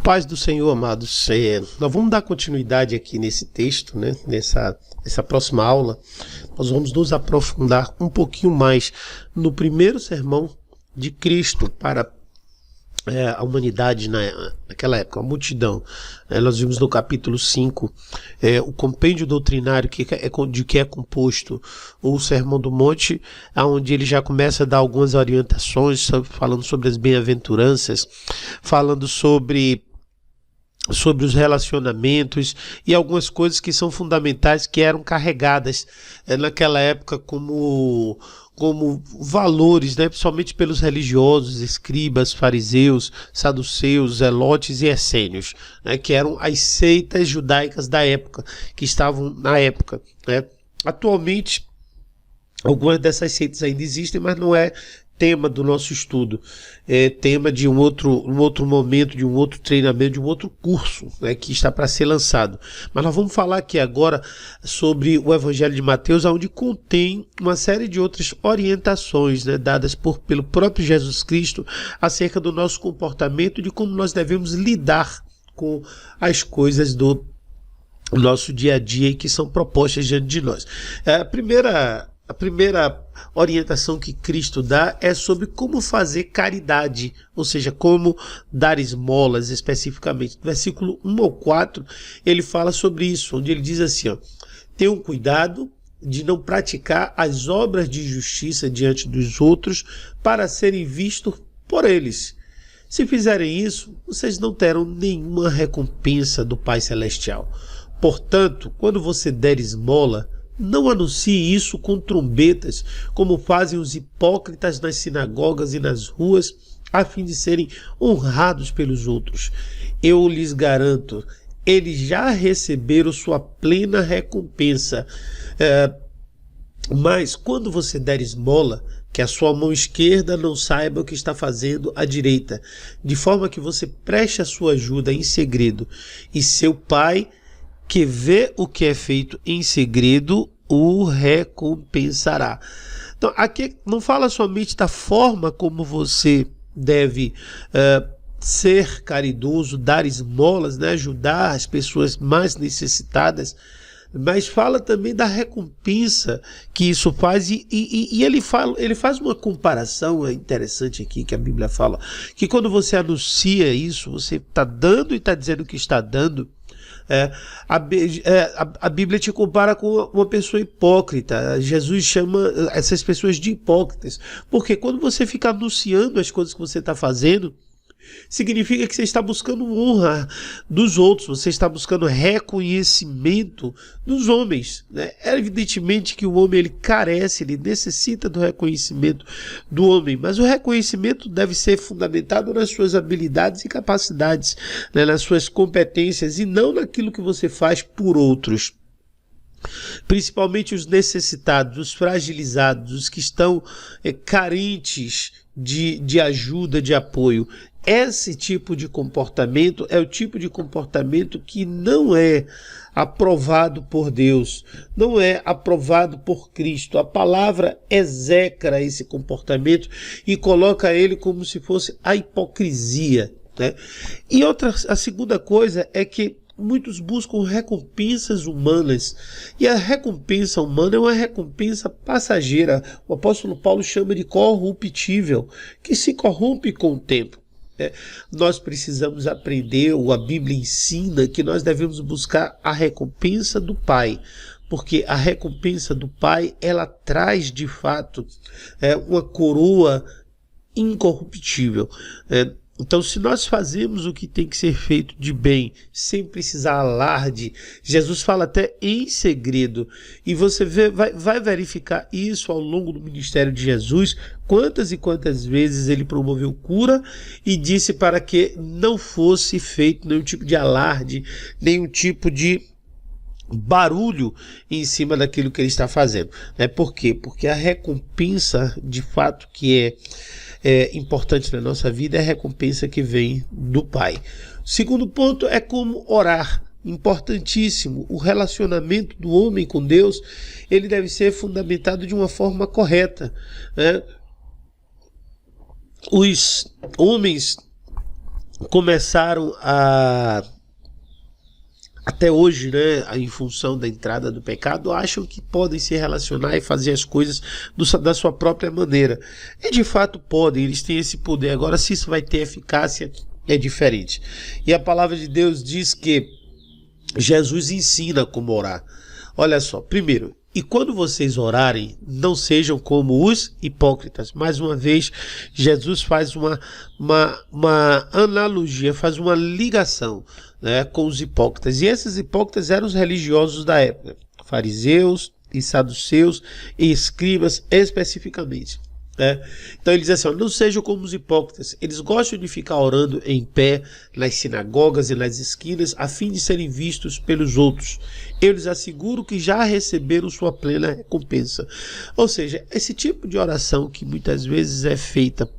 Paz do Senhor, amados. Nós vamos dar continuidade aqui nesse texto, né? Nessa próxima aula, nós vamos nos aprofundar um pouquinho mais no primeiro sermão de Cristo para a humanidade naquela época, a multidão. Nós vimos no capítulo 5 o compêndio doutrinário de que é composto o Sermão do Monte, onde ele já começa a dar algumas orientações, falando sobre as bem-aventuranças, falando sobre os relacionamentos e algumas coisas que são fundamentais, que eram carregadas naquela época como valores, né, principalmente pelos religiosos, escribas, fariseus, saduceus, zelotes e essênios, né, que eram as seitas judaicas da época, que estavam na época, né. Atualmente, algumas dessas seitas ainda existem, mas não é tema do nosso estudo, é tema de um outro momento, de um outro treinamento, de um outro curso, né, que está para ser lançado. Mas nós vamos falar aqui agora sobre o Evangelho de Mateus, onde contém uma série de outras orientações, né, dadas pelo próprio Jesus Cristo acerca do nosso comportamento, de como nós devemos lidar com as coisas do nosso dia a dia e que são propostas diante de nós. A primeira orientação que Cristo dá é sobre como fazer caridade, ou seja, como dar esmolas especificamente. No versículo 1 ao 4, ele fala sobre isso, onde ele diz assim, tenham cuidado de não praticar as obras de justiça diante dos outros para serem vistos por eles. Se fizerem isso, vocês não terão nenhuma recompensa do Pai Celestial. Portanto, quando você der esmola, não anuncie isso com trombetas, como fazem os hipócritas nas sinagogas e nas ruas, a fim de serem honrados pelos outros. Eu lhes garanto, eles já receberam sua plena recompensa. Mas quando você der esmola, que a sua mão esquerda não saiba o que está fazendo a direita, de forma que você preste a sua ajuda em segredo, e seu Pai, que vê o que é feito em segredo, o recompensará. Então, aqui não fala somente da forma como você deve ser caridoso, dar esmolas, né, ajudar as pessoas mais necessitadas, mas fala também da recompensa que isso faz, e ele faz uma comparação interessante aqui, que a Bíblia fala, que quando você anuncia isso, você está dando e está dizendo que está dando. A Bíblia te compara com uma pessoa hipócrita. Jesus chama essas pessoas de hipócritas, porque quando você fica anunciando as coisas que você está fazendo, significa que você está buscando honra dos outros, você está buscando reconhecimento dos homens, né? É evidentemente que o homem ele carece, ele necessita do reconhecimento do homem, mas o reconhecimento deve ser fundamentado nas suas habilidades e capacidades, né? Nas suas competências, e não naquilo que você faz por outros. Principalmente os necessitados, os fragilizados, os que estão carentes de ajuda, de apoio. Esse tipo de comportamento é o tipo de comportamento que não é aprovado por Deus, não é aprovado por Cristo. A palavra execra esse comportamento e coloca ele como se fosse a hipocrisia, né? E a segunda coisa é que muitos buscam recompensas humanas, e a recompensa humana é uma recompensa passageira. O apóstolo Paulo chama de corruptível, que se corrompe com o tempo. Nós precisamos aprender, ou a Bíblia ensina, que nós devemos buscar a recompensa do Pai, porque a recompensa do Pai, ela traz de fato uma coroa incorruptível. Então, se nós fazemos o que tem que ser feito de bem, sem precisar alarde, Jesus fala até em segredo, e você vai verificar isso ao longo do ministério de Jesus, quantas e quantas vezes ele promoveu cura e disse para que não fosse feito nenhum tipo de alarde, nenhum tipo de barulho em cima daquilo que ele está fazendo, né? Por quê? Porque a recompensa, de fato, que é importante na nossa vida, é a recompensa que vem do Pai. Segundo ponto é como orar. Importantíssimo, o relacionamento do homem com Deus, ele deve ser fundamentado de uma forma correta, né? Os homens começaram a, até hoje, né, em função da entrada do pecado, acham que podem se relacionar e fazer as coisas da sua própria maneira. E de fato podem, eles têm esse poder. Agora, se isso vai ter eficácia, é diferente. E a palavra de Deus diz que Jesus ensina como orar. Olha só, primeiro, e quando vocês orarem, não sejam como os hipócritas. Mais uma vez, Jesus faz uma analogia, faz uma ligação, né, com os hipócritas. E esses hipócritas eram os religiosos da época, fariseus e saduceus e escribas especificamente. Então ele diz assim, não sejam como os hipócritas, eles gostam de ficar orando em pé nas sinagogas e nas esquinas a fim de serem vistos pelos outros. Eu lhes asseguro que já receberam sua plena recompensa. Ou seja, esse tipo de oração que muitas vezes é feita,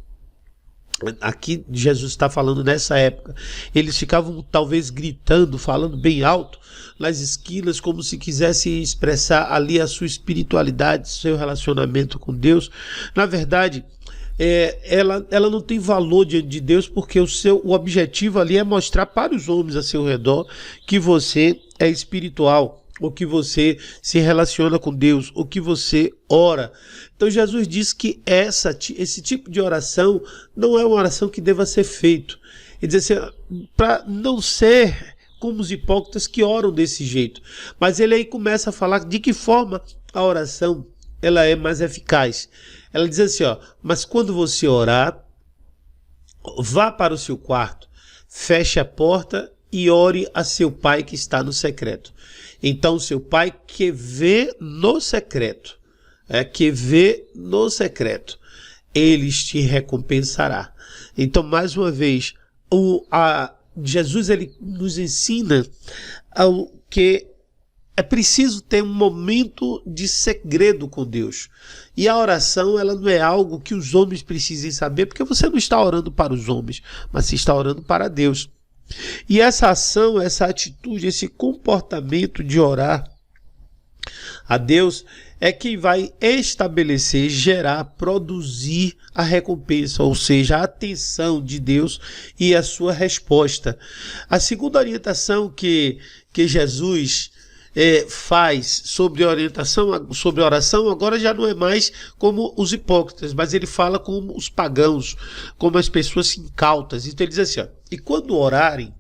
aqui Jesus está falando nessa época, eles ficavam talvez gritando, falando bem alto nas esquinas, como se quisessem expressar ali a sua espiritualidade, seu relacionamento com Deus. Na verdade, ela não tem valor diante de Deus, porque o objetivo ali é mostrar para os homens a seu redor que você é espiritual, ou que você se relaciona com Deus, ou que você ora. Então Jesus diz que esse tipo de oração não é uma oração que deva ser feito. Ele diz assim, para não ser como os hipócritas que oram desse jeito. Mas ele aí começa a falar de que forma a oração ela é mais eficaz. Ela diz assim, mas quando você orar, vá para o seu quarto, feche a porta e ore a seu pai que está no secreto. Então seu pai que vê no secreto, ele te recompensará. Então, mais uma vez, Jesus ele nos ensina que é preciso ter um momento de segredo com Deus. E a oração, ela não é algo que os homens precisem saber, porque você não está orando para os homens, mas você está orando para Deus. E essa ação, essa atitude, esse comportamento de orar a Deus é quem vai estabelecer, gerar, produzir a recompensa, ou seja, a atenção de Deus e a sua resposta. A segunda orientação que Jesus faz sobre oração, agora já não é mais como os hipócritas, mas ele fala como os pagãos, como as pessoas incautas. Então ele diz assim, e quando orarem,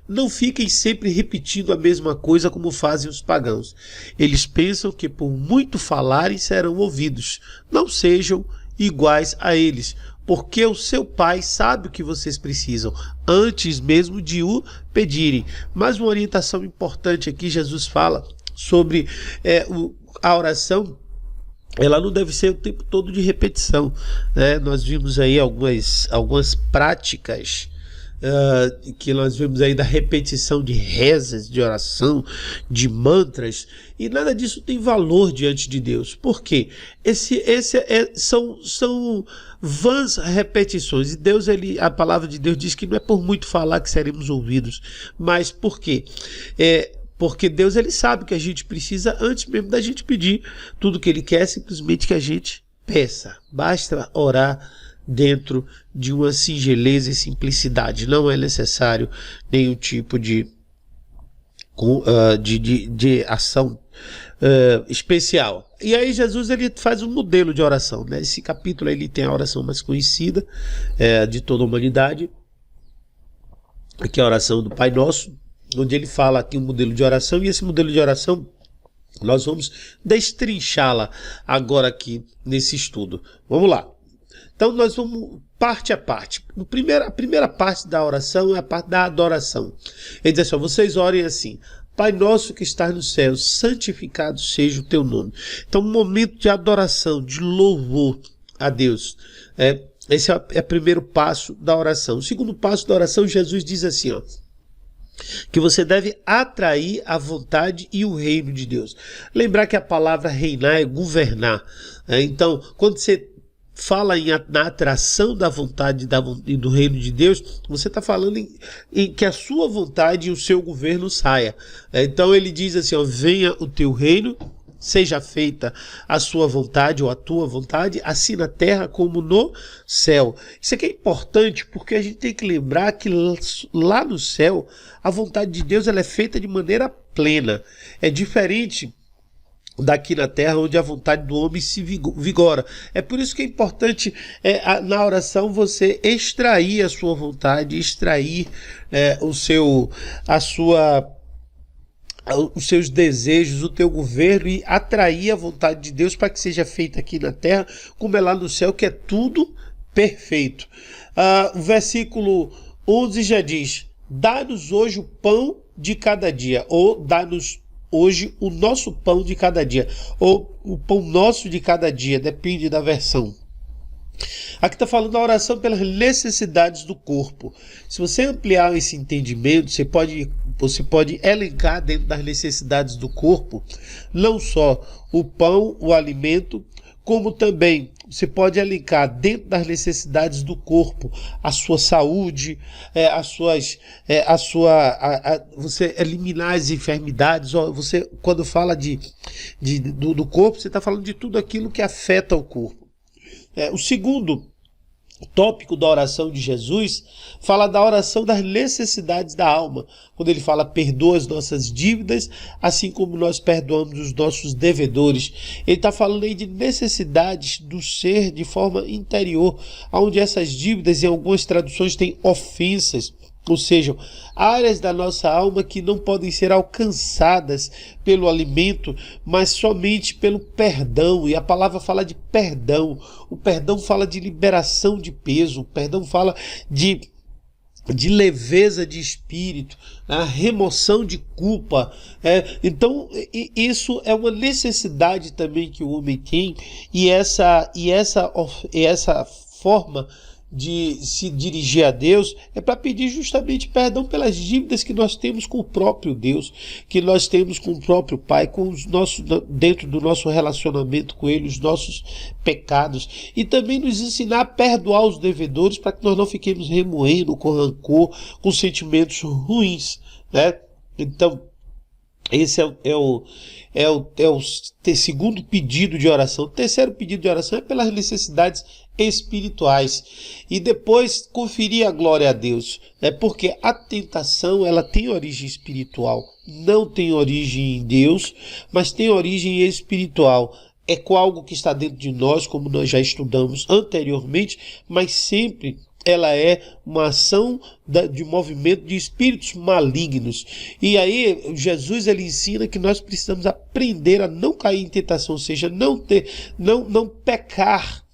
não fiquem sempre repetindo a mesma coisa como fazem os pagãos. Eles pensam que por muito falarem serão ouvidos. Não sejam iguais a eles, porque o seu pai sabe o que vocês precisam, antes mesmo de o pedirem. Mas uma orientação importante aqui, Jesus fala sobre a oração. Ela não deve ser o tempo todo de repetição, né? Nós vimos aí algumas práticas que nós vemos aí da repetição de rezas, de oração, de mantras, e nada disso tem valor diante de Deus. Por quê? São vãs repetições, e Deus, a palavra de Deus diz que não é por muito falar que seremos ouvidos. Mas por quê? Porque Deus ele sabe que a gente precisa antes mesmo da gente pedir. Tudo que ele quer é simplesmente que a gente peça. Basta orar dentro de uma singeleza e simplicidade. Não é necessário nenhum tipo de ação especial. E aí Jesus ele faz um modelo de oração, né? Esse capítulo ele tem a oração mais conhecida de toda a humanidade, que é a oração do Pai Nosso, onde ele fala aqui um modelo de oração, e esse modelo de oração nós vamos destrinchá-la agora aqui nesse estudo. Vamos lá. Então nós vamos parte a parte. A primeira parte da oração é a parte da adoração. Ele diz assim, vocês orem assim: Pai nosso que estás no céu, santificado seja o teu nome. Então um momento de adoração, de louvor a Deus. Esse é o primeiro passo da oração. O segundo passo da oração, Jesus diz assim, que você deve atrair a vontade e o reino de Deus. Lembrar que a palavra reinar é governar. Então, quando você fala na atração da vontade e do reino de Deus, você está falando em que a sua vontade e o seu governo saia. Então ele diz assim, venha o teu reino seja feita a sua vontade ou a tua vontade, assim na terra como no céu. Isso aqui é importante porque a gente tem que lembrar que lá no céu a vontade de Deus ela é feita de maneira plena. É diferente daqui na terra, onde a vontade do homem se vigora. É por isso que é importante na oração você extrair a sua vontade, extrair os seus desejos, o teu governo e atrair a vontade de Deus para que seja feita aqui na terra, como é lá no céu, que é tudo perfeito. O versículo 11 já diz: dá-nos hoje o pão de cada dia, ou dá-nos hoje o nosso pão de cada dia, ou o pão nosso de cada dia, depende da versão. Aqui está falando da oração pelas necessidades do corpo. Se você ampliar esse entendimento, você pode elencar dentro das necessidades do corpo, não só o pão, o alimento, como também você pode elencar dentro das necessidades do corpo a sua saúde, você eliminar as enfermidades. Você, quando fala do corpo, você está falando de tudo aquilo que afeta o corpo. O segundo tópico da oração de Jesus fala da oração das necessidades da alma, quando ele fala: perdoa as nossas dívidas, assim como nós perdoamos os nossos devedores. Ele está falando aí de necessidades do ser de forma interior, onde essas dívidas, em algumas traduções, têm ofensas, ou seja, áreas da nossa alma que não podem ser alcançadas pelo alimento, mas somente pelo perdão. E a palavra fala de perdão. O perdão fala de liberação de peso. O perdão fala de leveza de espírito, a remoção de culpa. Então, isso é uma necessidade também que o homem tem, e essa forma de se dirigir a Deus é para pedir justamente perdão pelas dívidas que nós temos com o próprio Deus, que nós temos com o próprio Pai, dentro do nosso relacionamento com Ele, os nossos pecados, e também nos ensinar a perdoar os devedores, para que nós não fiquemos remoendo com rancor, com sentimentos ruins, né? Então, esse é o segundo pedido de oração. O terceiro pedido de oração é pelas necessidades espirituais. E depois conferir a glória a Deus. Porque a tentação ela tem origem espiritual. Não tem origem em Deus, mas tem origem espiritual. É com algo que está dentro de nós, como nós já estudamos anteriormente, mas sempre ela é uma ação de movimento de espíritos malignos. E aí Jesus ele ensina que nós precisamos aprender a não cair em tentação, ou seja, não pecar,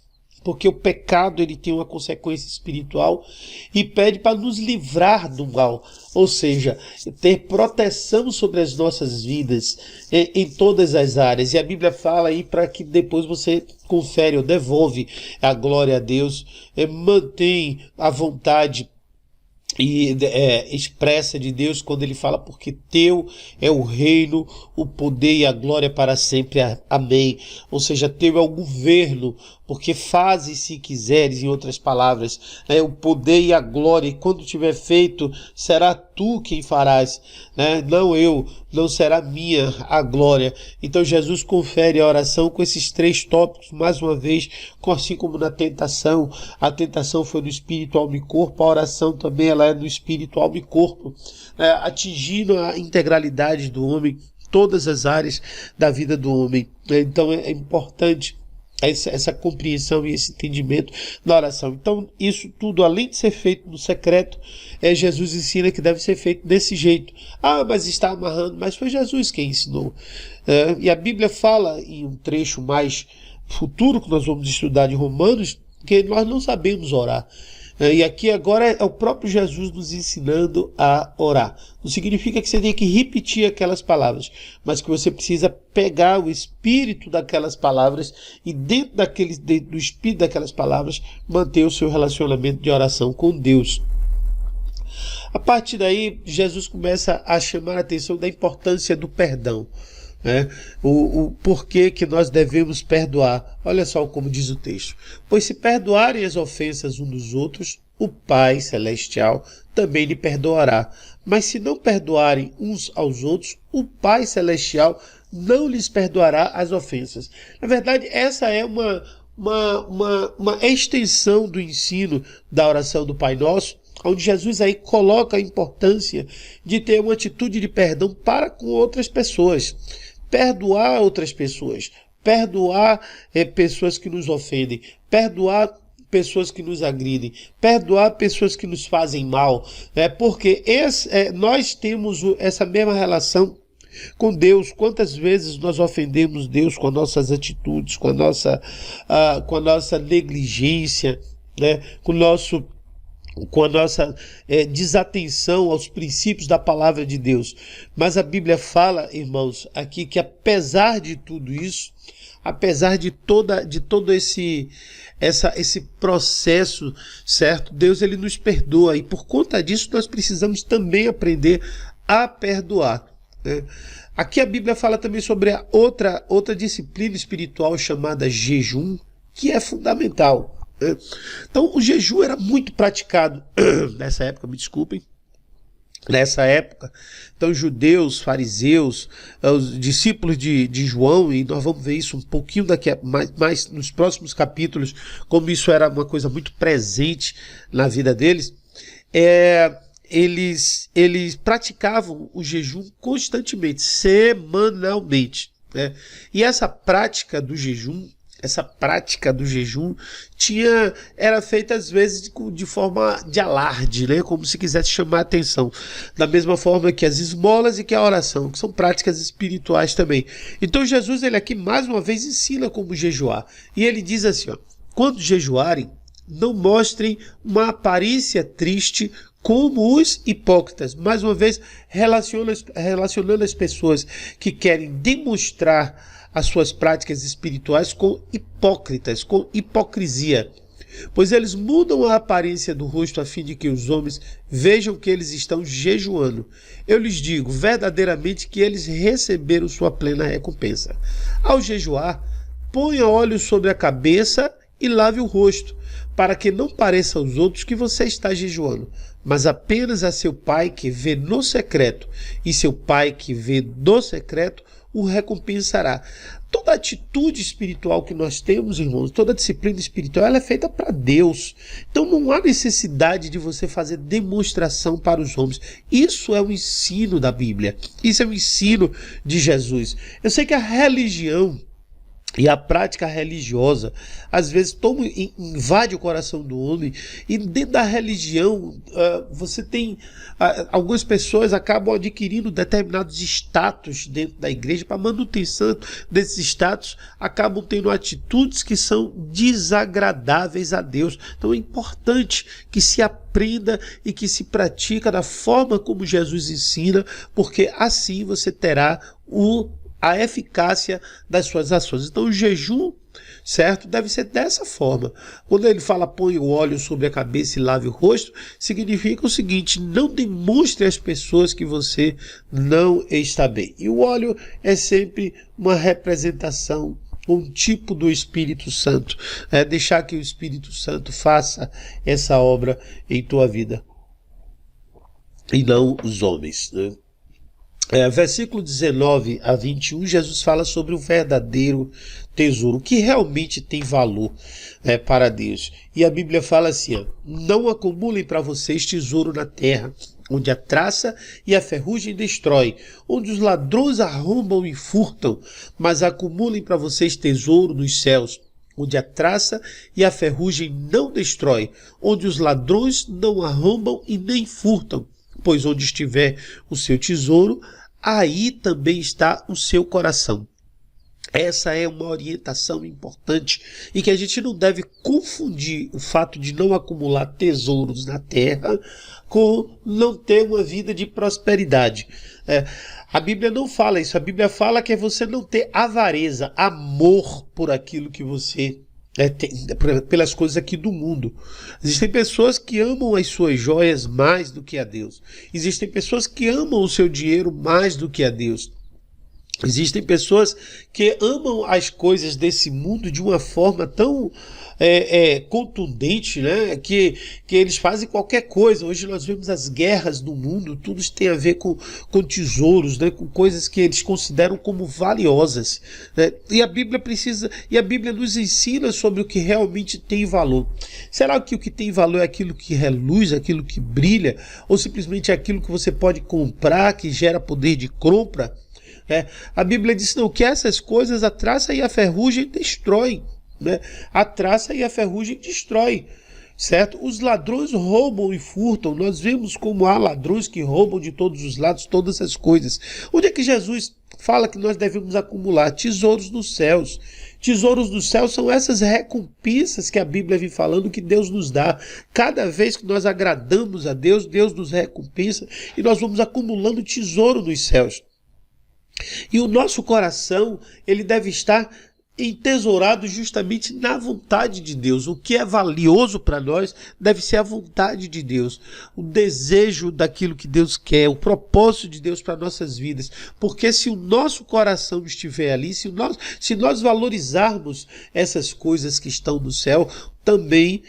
porque o pecado ele tem uma consequência espiritual, e pede para nos livrar do mal, ou seja, ter proteção sobre as nossas vidas em todas as áreas. E a Bíblia fala aí para que depois você confere ou devolve a glória a Deus, mantém a vontade e expressa de Deus quando ele fala: porque teu é o reino, o poder e a glória para sempre, amém. Ou seja, teu é o governo, porque fazes se quiseres, em outras palavras, o poder e a glória, e quando tiver feito, será tu quem farás, não eu, não será minha a glória. Então Jesus confere a oração com esses três tópicos, mais uma vez, assim como na tentação. A tentação foi no espírito, alma e corpo, a oração também ela é no espírito, alma e corpo, atingindo a integralidade do homem, todas as áreas da vida do homem. Então é importante essa compreensão e esse entendimento na oração. Então isso tudo, além de ser feito no secreto, Jesus ensina que deve ser feito desse jeito. Mas está amarrando, mas foi Jesus quem ensinou. E a Bíblia fala em um trecho mais futuro, que nós vamos estudar em Romanos, que nós não sabemos orar. E aqui agora é o próprio Jesus nos ensinando a orar. Não significa que você tem que repetir aquelas palavras, mas que você precisa pegar o espírito daquelas palavras e dentro do espírito daquelas palavras manter o seu relacionamento de oração com Deus. A partir daí, Jesus começa a chamar a atenção da importância do perdão. O porquê que nós devemos perdoar. Olha só como diz o texto: pois se perdoarem as ofensas uns dos outros, o Pai Celestial também lhe perdoará. Mas se não perdoarem uns aos outros, o Pai Celestial não lhes perdoará as ofensas. Na verdade, essa é uma extensão do ensino da oração do Pai Nosso, onde Jesus aí coloca a importância de ter uma atitude de perdão para com outras pessoas. Perdoar outras pessoas. Perdoar pessoas que nos ofendem. Perdoar pessoas que nos agridem, perdoar pessoas que nos fazem mal, porque nós temos essa mesma relação com Deus. Quantas vezes nós ofendemos Deus com as nossas atitudes, com a nossa negligência, né? com a nossa desatenção aos princípios da palavra de Deus. Mas a Bíblia fala, irmãos, aqui que apesar de tudo isso, apesar de todo esse processo, certo? Deus ele nos perdoa, e por conta disso nós precisamos também aprender a perdoar, né? Aqui a Bíblia fala também sobre a outra disciplina espiritual chamada jejum, que é fundamental, né? Então o jejum era muito praticado nessa época, me desculpem. Nessa época, então judeus, fariseus, os discípulos de João, e nós vamos ver isso um pouquinho daqui mais nos próximos capítulos, como isso era uma coisa muito presente na vida deles, eles praticavam o jejum constantemente, semanalmente, né? E essa prática do jejum era feita às vezes de forma de alarde, né? Como se quisesse chamar a atenção. Da mesma forma que as esmolas e que a oração, que são práticas espirituais também. Então Jesus, ele aqui mais uma vez ensina como jejuar. E ele diz assim, ó, quando jejuarem, não mostrem uma aparência triste como os hipócritas. Mais uma vez, relacionando as pessoas que querem demonstrar as suas práticas espirituais com hipócritas, com hipocrisia. Pois eles mudam a aparência do rosto a fim de que os homens vejam que eles estão jejuando. Eu lhes digo verdadeiramente que eles receberam sua plena recompensa. Ao jejuar, ponha óleo sobre a cabeça e lave o rosto, para que não pareça aos outros que você está jejuando, mas apenas a seu Pai que vê no secreto, e seu Pai que vê do secreto o recompensará. Toda atitude espiritual que nós temos, irmãos, toda disciplina espiritual, ela é feita para Deus. Então não há necessidade de você fazer demonstração para os homens. Isso é o ensino da Bíblia. Isso é o ensino de Jesus. Eu sei que a religião e a prática religiosa, às vezes, invade o coração do homem, e dentro da religião, você tem, algumas pessoas acabam adquirindo determinados status dentro da igreja, para manutenção desses status, acabam tendo atitudes que são desagradáveis a Deus. Então é importante que se aprenda e que se pratica da forma como Jesus ensina, porque assim você terá a eficácia das suas ações. Então o jejum, certo, deve ser dessa forma. Quando ele fala põe o óleo sobre a cabeça e lave o rosto, significa o seguinte: não demonstre às pessoas que você não está bem. E o óleo é sempre uma representação, um tipo do Espírito Santo, deixar que o Espírito Santo faça essa obra em tua vida e não os homens, né? Versículo 19 a 21, Jesus fala sobre o verdadeiro tesouro, que realmente tem valor para Deus. E a Bíblia fala assim, ó, não acumulem para vocês tesouro na terra, onde a traça e a ferrugem destrói, onde os ladrões arrombam e furtam, mas acumulem para vocês tesouro nos céus, onde a traça e a ferrugem não destrói, onde os ladrões não arrombam e nem furtam. Pois onde estiver o seu tesouro, aí também está o seu coração. Essa é uma orientação importante e que a gente não deve confundir o fato de não acumular tesouros na terra com não ter uma vida de prosperidade. A Bíblia não fala isso. A Bíblia fala que é você não ter avareza, amor por aquilo que você pelas coisas aqui do mundo. Existem pessoas que amam as suas joias mais do que a Deus. Existem pessoas que amam o seu dinheiro mais do que a Deus. Existem pessoas que amam as coisas desse mundo de uma forma tão contundente, né? Que eles fazem qualquer coisa. Hoje nós vemos as guerras no mundo, tudo isso tem a ver com tesouros, né? Com coisas que eles consideram como valiosas, né? E a Bíblia nos ensina sobre o que realmente tem valor. Será que o que tem valor é aquilo que reluz, aquilo que brilha, ou simplesmente é aquilo que você pode comprar, que gera poder de compra? A Bíblia diz não, que essas coisas a traça e a ferrugem destroem, né? A traça e a ferrugem destroem, certo? Os ladrões roubam e furtam. Nós vemos como há ladrões que roubam de todos os lados todas as coisas. Onde é que Jesus fala que nós devemos acumular? Tesouros nos céus. Tesouros dos céus são essas recompensas que a Bíblia vem falando que Deus nos dá. Cada vez que nós agradamos a Deus, Deus nos recompensa e nós vamos acumulando tesouro nos céus. E o nosso coração, ele deve estar entesourado justamente na vontade de Deus. O que é valioso para nós deve ser a vontade de Deus, o desejo daquilo que Deus quer, o propósito de Deus para nossas vidas. Porque se o nosso coração estiver ali, se nós valorizarmos essas coisas que estão no céu, também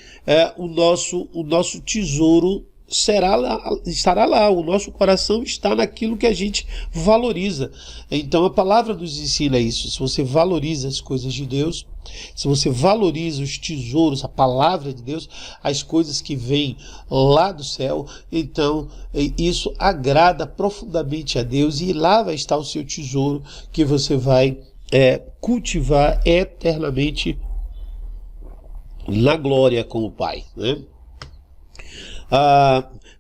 o nosso tesouro estará lá, o nosso coração está naquilo que a gente valoriza. Então a palavra nos ensina isso. Se você valoriza as coisas de Deus, se você valoriza os tesouros, a palavra de Deus, as coisas que vêm lá do céu, então isso agrada profundamente a Deus e lá vai estar o seu tesouro que você vai cultivar eternamente na glória com o Pai, né?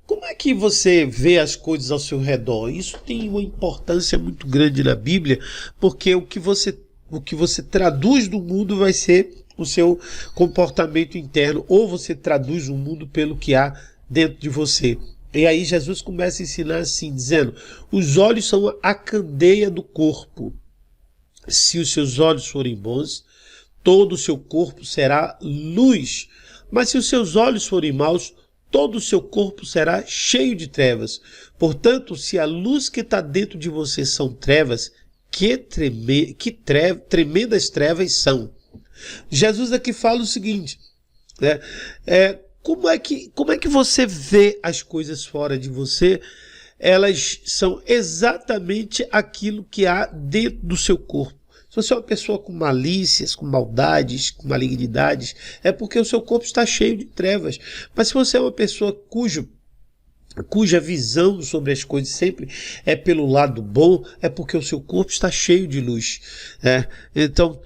Como é que você vê as coisas ao seu redor? Isso tem uma importância muito grande na Bíblia, porque o que você traduz do mundo vai ser o seu comportamento interno, ou você traduz o mundo pelo que há dentro de você. E aí Jesus começa a ensinar assim, dizendo: os olhos são a candeia do corpo. Se os seus olhos forem bons, todo o seu corpo será luz. Mas se os seus olhos forem maus, todo o seu corpo será cheio de trevas. Portanto, se a luz que está dentro de você são trevas, tremendas trevas são. Jesus aqui fala o seguinte, né? Como é que você vê as coisas fora de você? Elas são exatamente aquilo que há dentro do seu corpo. Se você é uma pessoa com malícias, com maldades, com malignidades, é porque o seu corpo está cheio de trevas. Mas se você é uma pessoa cuja visão sobre as coisas sempre é pelo lado bom, é porque o seu corpo está cheio de luz. Então,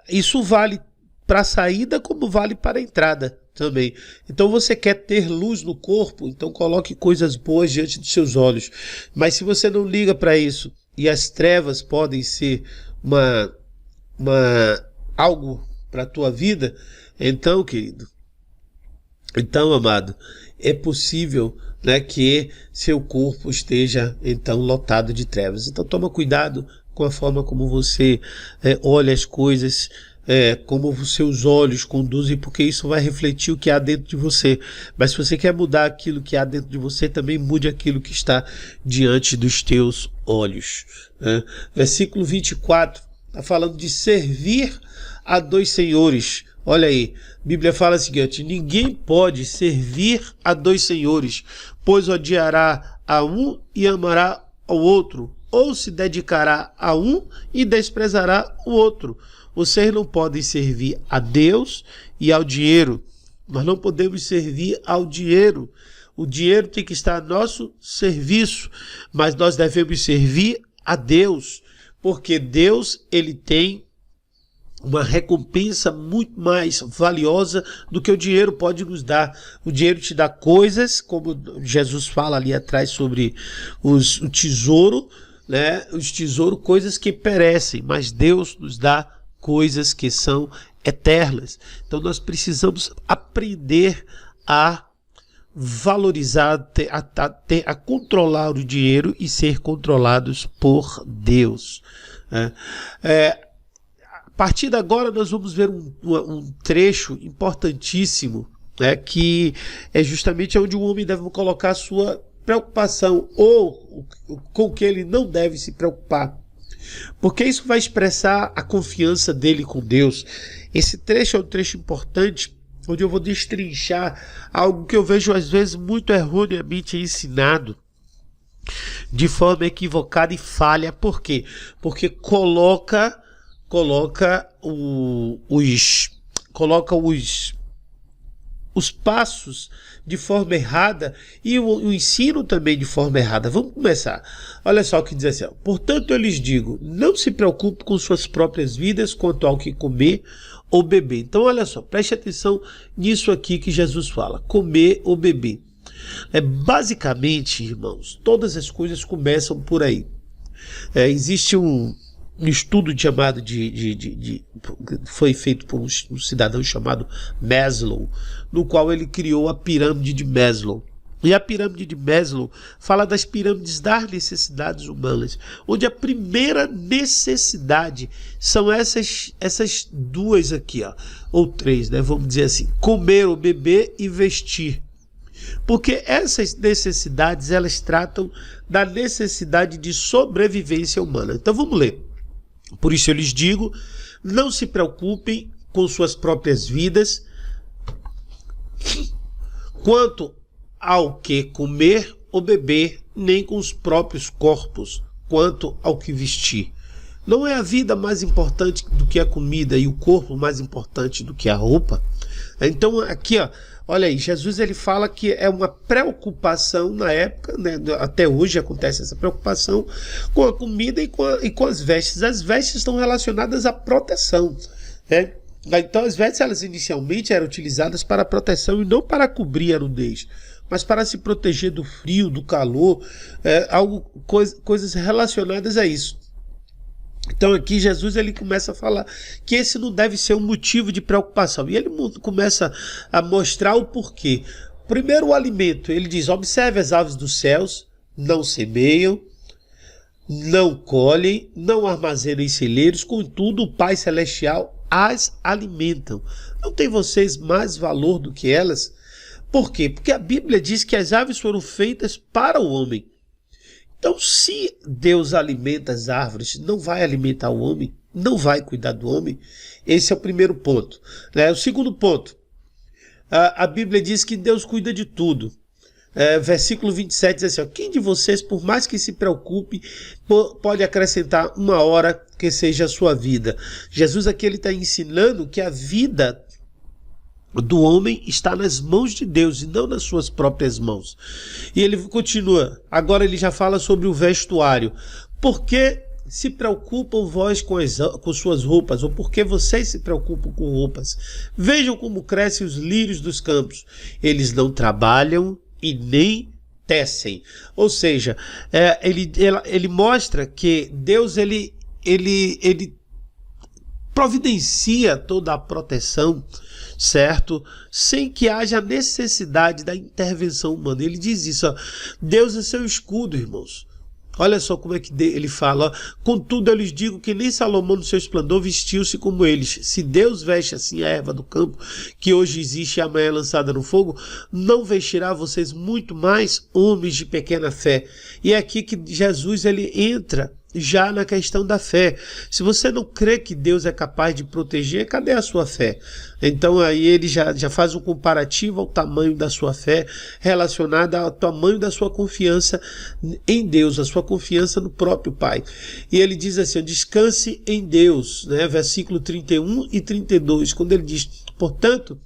isso vale para a saída como vale para a entrada também. Então você quer ter luz no corpo, então coloque coisas boas diante dos seus olhos. Mas se você não liga para isso, e as trevas podem ser algo para a tua vida, então, querido, então, amado, é possível, né, que seu corpo esteja então lotado de trevas. Então toma cuidado com a forma como você olha as coisas, como os seus olhos conduzem, porque isso vai refletir o que há dentro de você. Mas se você quer mudar aquilo que há dentro de você, também mude aquilo que está diante dos teus olhos, né? Versículo 24 está falando de servir a dois senhores. Olha aí, a Bíblia fala o seguinte: ninguém pode servir a dois senhores, pois odiará a um e amará ao outro, ou se dedicará a um e desprezará o outro. Vocês não podem servir a Deus e ao dinheiro. Nós não podemos servir ao dinheiro. O dinheiro tem que estar a nosso serviço, mas nós devemos servir a Deus, porque Deus, ele tem uma recompensa muito mais valiosa do que o dinheiro pode nos dar. O dinheiro te dá coisas, como Jesus fala ali atrás sobre o tesouro, né? Os tesouros, coisas que perecem, mas Deus nos dá coisas que são eternas. Então nós precisamos aprender a valorizar, a controlar o dinheiro e ser controlados por Deus. A partir de agora nós vamos ver um trecho importantíssimo, né, que é justamente onde o homem deve colocar a sua preocupação, ou com o que ele não deve se preocupar. Porque isso vai expressar a confiança dele com Deus. Esse trecho é um trecho importante, onde eu vou destrinchar algo que eu vejo às vezes muito erroneamente ensinado, de forma equivocada e falha. Por quê? Porque coloca os passos de forma errada e o ensino também de forma errada. Vamos começar. Olha só o que diz assim: ó. Portanto, eu lhes digo, não se preocupe com suas próprias vidas quanto ao que comer ou beber. Então, olha só, preste atenção nisso aqui que Jesus fala, comer ou beber. Basicamente, irmãos, todas as coisas começam por aí. Existe um estudo chamado foi feito por um cidadão chamado Maslow, no qual ele criou a pirâmide de Maslow. E a pirâmide de Maslow fala das pirâmides das necessidades humanas, onde a primeira necessidade são essas duas aqui, ó, ou três, né? Vamos dizer assim: comer ou beber e vestir. Porque essas necessidades, elas tratam da necessidade de sobrevivência humana. Então vamos ler. Por isso eu lhes digo, não se preocupem com suas próprias vidas quanto ao que comer ou beber, nem com os próprios corpos quanto ao que vestir. Não é a vida mais importante do que a comida e o corpo mais importante do que a roupa? Então aqui, ó, olha aí, Jesus ele fala que é uma preocupação na época, né, até hoje acontece essa preocupação com a comida e com as vestes. As vestes estão relacionadas à proteção, né? Então as vestes, elas inicialmente eram utilizadas para proteção e não para cobrir a nudez, mas para se proteger do frio, do calor, coisas relacionadas a isso. Então aqui Jesus ele começa a falar que esse não deve ser um motivo de preocupação. E ele começa a mostrar o porquê. Primeiro, o alimento. Ele diz: observe as aves dos céus, não semeiam, não colhem, não armazenam em celeiros, contudo o Pai Celestial as alimentam. Não tem vocês mais valor do que elas? Por quê? Porque a Bíblia diz que as aves foram feitas para o homem. Então, se Deus alimenta as árvores, não vai alimentar o homem, não vai cuidar do homem. Esse é o primeiro ponto, né? O segundo ponto, a Bíblia diz que Deus cuida de tudo. Versículo 27 diz assim: ó, quem de vocês, por mais que se preocupe, pode acrescentar uma hora que seja a sua vida? Jesus aqui está ensinando que a vida do homem está nas mãos de Deus e não nas suas próprias mãos. E ele continua, agora ele já fala sobre o vestuário. Por que se preocupam vós com suas roupas? Ou por que vocês se preocupam com roupas? Vejam como crescem os lírios dos campos. Eles não trabalham e nem tecem. Ou seja, ele mostra que Deus ele providencia toda a proteção, certo? Sem que haja necessidade da intervenção humana. Ele diz isso, ó, Deus é seu escudo, irmãos. Olha só como é que ele fala, ó, contudo eu lhes digo que nem Salomão no seu esplendor vestiu-se como eles. Se Deus veste assim a erva do campo, que hoje existe e amanhã é lançada no fogo, não vestirá vocês muito mais, homens de pequena fé. E é aqui que Jesus ele entra já na questão da fé. Se você não crê que Deus é capaz de proteger, cadê a sua fé? Então aí ele já faz um comparativo ao tamanho da sua fé, relacionada ao tamanho da sua confiança em Deus, a sua confiança no próprio Pai. E ele diz assim, descanse em Deus, né? Versículo 31 e 32, quando ele diz, portanto,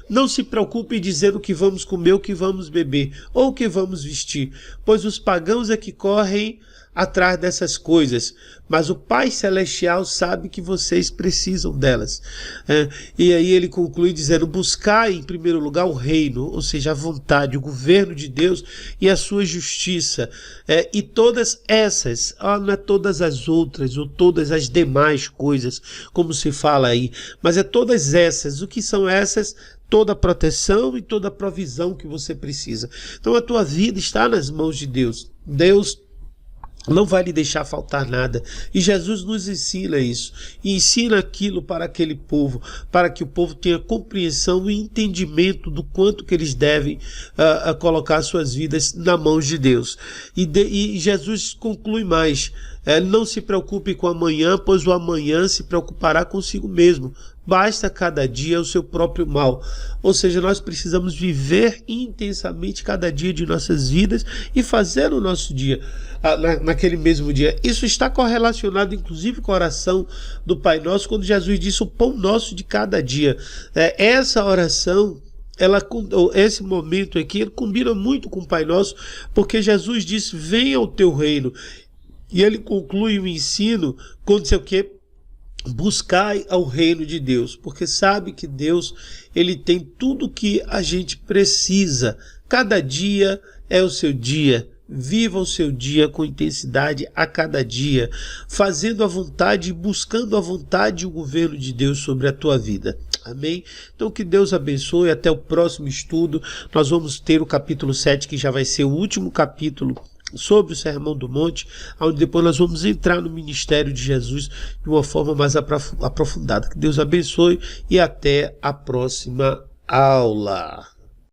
não se preocupe dizendo que vamos comer, o que vamos beber, ou o que vamos vestir, pois os pagãos é que correm atrás dessas coisas, mas o Pai Celestial sabe que vocês precisam delas. E aí ele conclui dizendo, buscai em primeiro lugar o reino, ou seja, a vontade, o governo de Deus e a sua justiça, e todas essas, não é todas as outras ou todas as demais coisas, como se fala aí, mas é todas essas. O que são essas? Toda a proteção e toda a provisão que você precisa. Então a tua vida está nas mãos de Deus. Deus não vai lhe deixar faltar nada. E Jesus nos ensina isso. E ensina aquilo para aquele povo, para que o povo tenha compreensão e entendimento do quanto que eles devem colocar suas vidas na mão de Deus. E Jesus conclui mais. Não se preocupe com o amanhã, pois o amanhã se preocupará consigo mesmo. Basta cada dia o seu próprio mal. Ou seja, nós precisamos viver intensamente cada dia de nossas vidas e fazer o nosso dia naquele mesmo dia. Isso está correlacionado inclusive com a oração do Pai Nosso, quando Jesus disse o pão nosso de cada dia. Essa oração, esse momento aqui, ele combina muito com o Pai Nosso, porque Jesus disse: venha o teu reino. E ele conclui o ensino quando diz o quê? Buscai ao reino de Deus, porque sabe que Deus, ele tem tudo que a gente precisa. Cada dia é o seu dia. Viva o seu dia com intensidade a cada dia, fazendo a vontade e buscando a vontade e o governo de Deus sobre a tua vida. Amém? Então que Deus abençoe. Até o próximo estudo. Nós vamos ter o capítulo 7, que já vai ser o último capítulo sobre o Sermão do Monte, onde depois nós vamos entrar no ministério de Jesus de uma forma mais aprofundada. Que Deus abençoe e até a próxima aula.